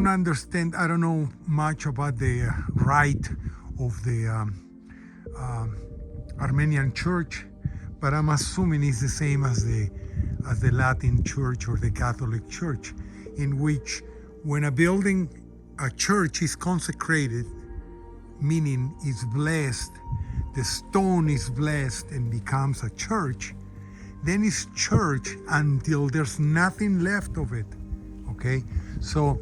don't understand, I don't know much about the rite of the Armenian church, but I'm assuming it's the same as the Latin church or the Catholic church, in which when a church is consecrated, meaning is blessed, the stone is blessed and becomes a church, then it's church until there's nothing left of it. Okay, so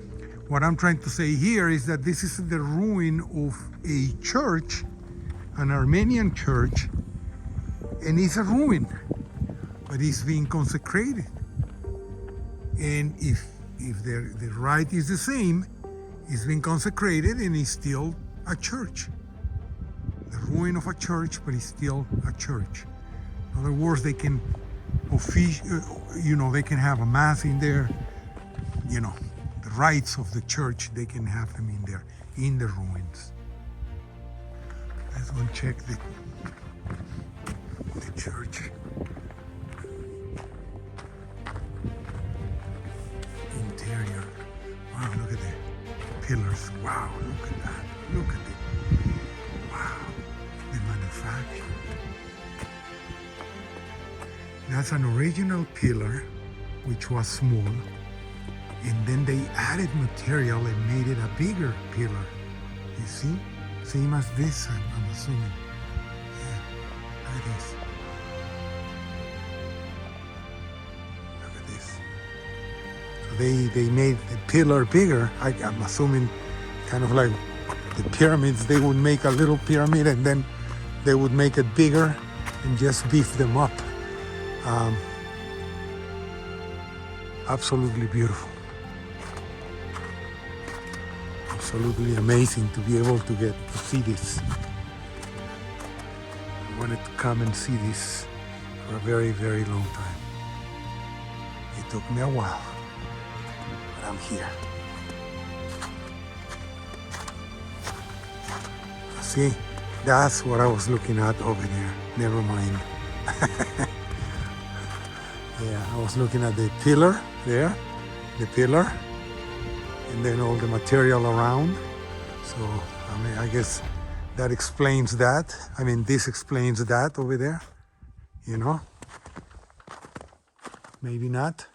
what I'm trying to say here is that this is the ruin of a church, an Armenian church, and it's a ruin, but it's being consecrated. And if the rite is the same, it's been consecrated and it's still a church. The ruin of a church, but it's still a church. In other words, they can they can have a mass in there, the rites of the church, they can have them in there, in the ruins. Let's go and check the church. Interior. Wow, look at the pillars. Wow, look at that. Look at it. Wow, the manufacture. That's an original pillar, which was small, and then they added material and made it a bigger pillar. You see? Same as this, I'm assuming. Yeah, look at this. Look at this. So they made the pillar bigger. I'm assuming kind of like the pyramids, they would make a little pyramid and then they would make it bigger and just beef them up. Absolutely beautiful. Absolutely amazing to be able to get to see this. I wanted to come and see this for a very, very long time. It took me a while, but I'm here. See, that's what I was looking at over there. Never mind. Yeah, I was looking at the pillar there, the pillar, and then all the material around. So, I guess that explains that. This explains that over there, Maybe not.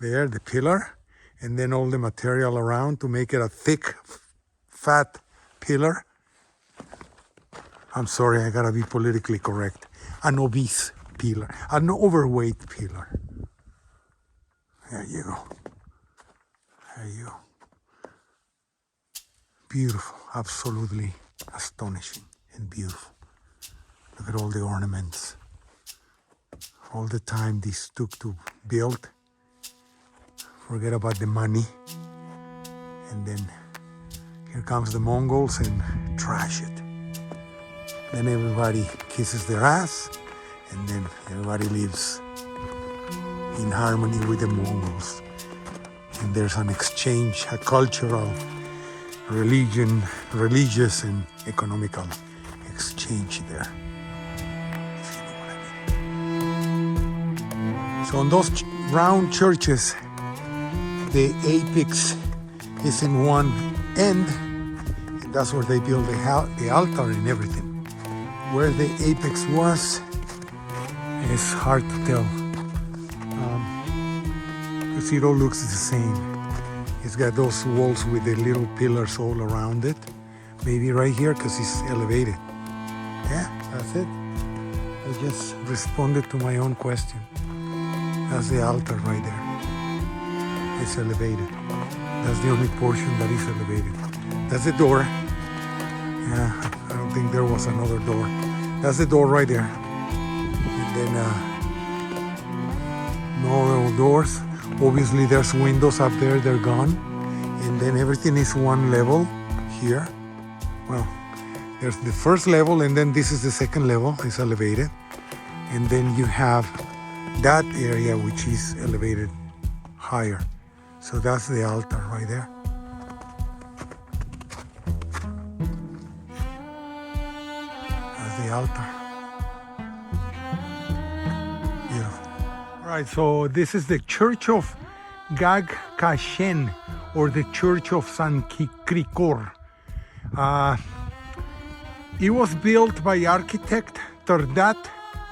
There, the pillar, and then all the material around to make it a thick, fat pillar. I'm sorry, I gotta be politically correct. An obese pillar, an overweight pillar. There you go. There you go. Beautiful, absolutely astonishing and beautiful. Look at all the ornaments. All the time this took to build. Forget about the money. And then here comes the Mongols and trash it. Then everybody kisses their ass, and then everybody lives in harmony with the Mongols. And there's an exchange, a cultural, religious and economical exchange there, if you know what I mean. So on those round churches, the apex is in one end, and that's where they build the altar and everything. Where the apex was, it's hard to tell. Because it all looks the same. It's got those walls with the little pillars all around it. Maybe right here, because it's elevated. Yeah, that's it. I just responded to my own question. That's the altar right there. It's elevated. That's the only portion that is elevated. That's the door. Yeah, I don't think there was another door. That's the door right there. And then no other doors. Obviously there's windows up there, they're gone. And then everything is one level here. Well, there's the first level and then this is the second level, it's elevated. And then you have that area which is elevated higher. So that's the altar right there. The altar. Beautiful. All right, so this is the Church of Gagharshapat or the Church of San Krikor. It was built by architect Trdat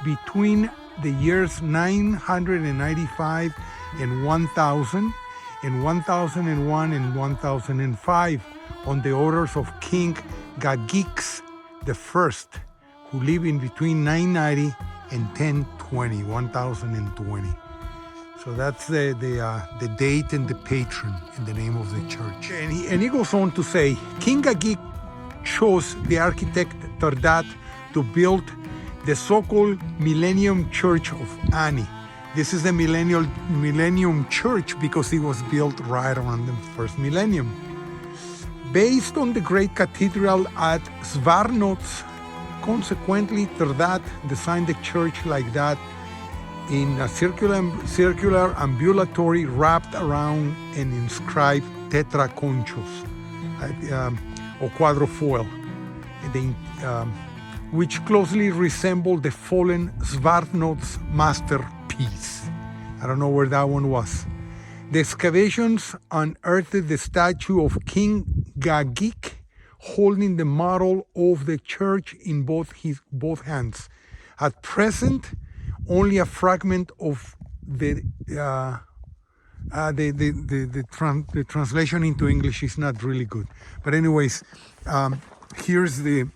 between the years 995 and 1000, and 1001 and 1005 on the orders of King Gagik the First, who lived in between 990 and 1020, 1020. So that's the date and the patron in the name of the church. And he goes on to say, King Gagik chose the architect Trdat to build the so-called Millennium Church of Ani. This is the Millennium Church because it was built right around the first millennium. Based on the great cathedral at Zvart'nots, consequently, Trdat designed the church like that in a circular ambulatory wrapped around an inscribed tetraconchos, or quadrifoil, which closely resembled the fallen Zvart'nots masterpiece. I don't know where that one was. The excavations unearthed the statue of King Gagik holding the model of the church in both hands. At present, only a fragment of the translation into English is not really good. But anyways, here's the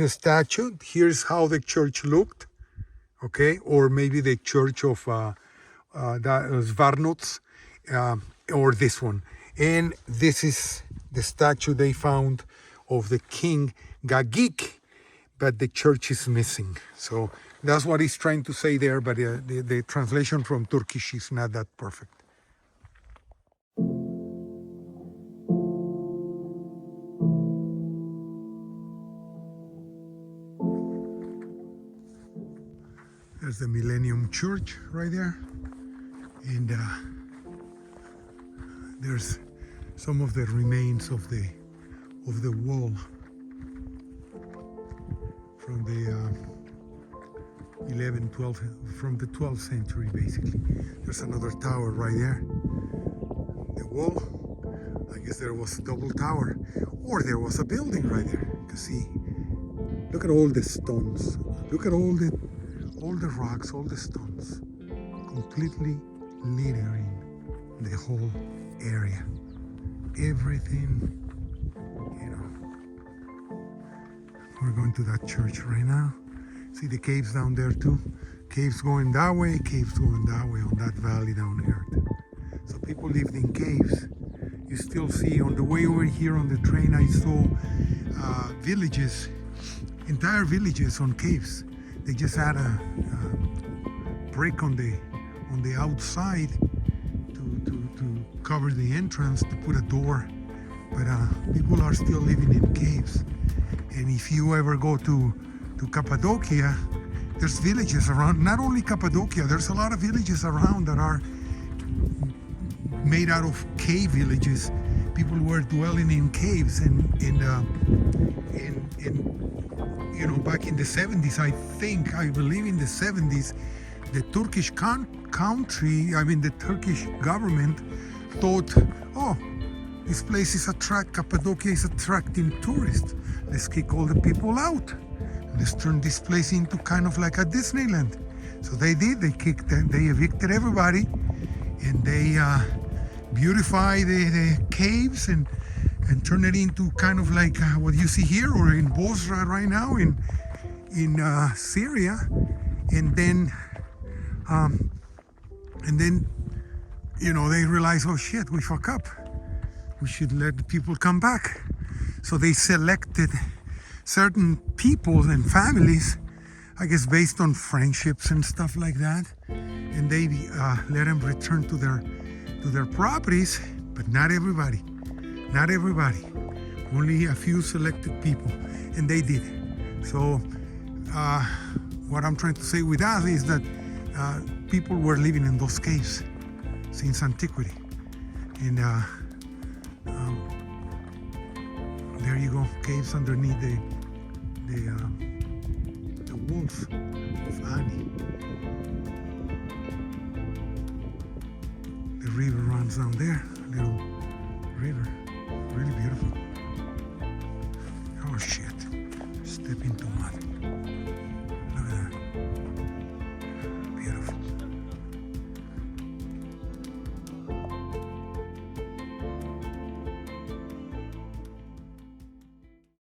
statue. Here's how the church looked, okay? Or maybe the church of Zvart'nots, or this one. And this is the statue they found of the King Gagik, but the church is missing. So that's what he's trying to say there, but the translation from Turkish is not that perfect. There's the Millennium Church right there, and there's some of the remains of the wall from the 12th century, basically. There's another tower right there. The wall, I guess there was a double tower, or there was a building right there. You see, look at all the stones. Look at all the rocks, all the stones, completely littering the whole area. Everything, you know. We're going to that church right now. See the caves down there too? Caves going that way, caves going that way on that valley down there. So people lived in caves. You still see on the way over here on the train, I saw villages, entire villages on caves. They just had a brick on the outside to cover the entrance, to put a door. But people are still living in caves. And if you ever go to Cappadocia, there's villages around. Not only Cappadocia, there's a lot of villages around that are made out of cave villages. People were dwelling in caves, and you know, back in the 70s, I believe in the 70s, the Turkish the Turkish government thought, oh, this place is Cappadocia is attracting tourists. Let's kick all the people out. Let's turn this place into kind of like a Disneyland. So they did. They evicted everybody, and they beautified the caves and turn it into kind of like what you see here, or in Bosra right now in Syria, and then you know, they realize, oh shit, we fuck up. We should let the people come back. So they selected certain people and families, I guess based on friendships and stuff like that, and they let them return to their properties, but not everybody. Not everybody, only a few selected people, and they did. So what I'm trying to say with that is that people were living in those caves since antiquity. And there you go, caves underneath the walls of Ani. The river runs down there, a little river. Really beautiful. Oh shit. Step into mud.